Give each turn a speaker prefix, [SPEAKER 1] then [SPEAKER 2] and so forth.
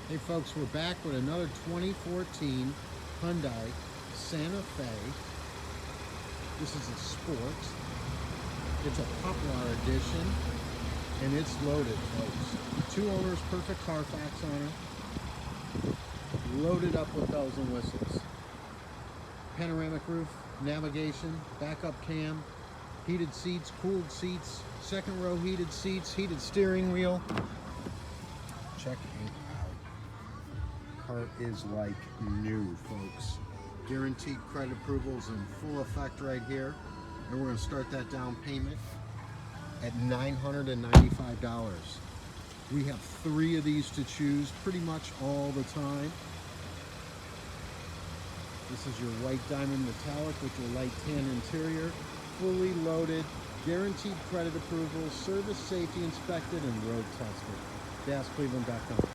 [SPEAKER 1] Hey folks, we're back with another 2014 Hyundai Santa Fe. This is a sport. It's a Poplar edition, and it's loaded, folks. 2 owners, perfect Carfax on it. Loaded up with bells and whistles. Panoramic roof, navigation, backup cam, heated seats, cooled seats, second row heated seats, heated steering wheel. Check it out. Car is like new, folks. Guaranteed credit approvals in full effect right here. And we're going to start that down payment at $995. We have 3 of these to choose pretty much all the time. This is your white diamond metallic with your light tan interior, fully loaded, guaranteed credit approval, service safety inspected, and road tested. GasCleveland.com.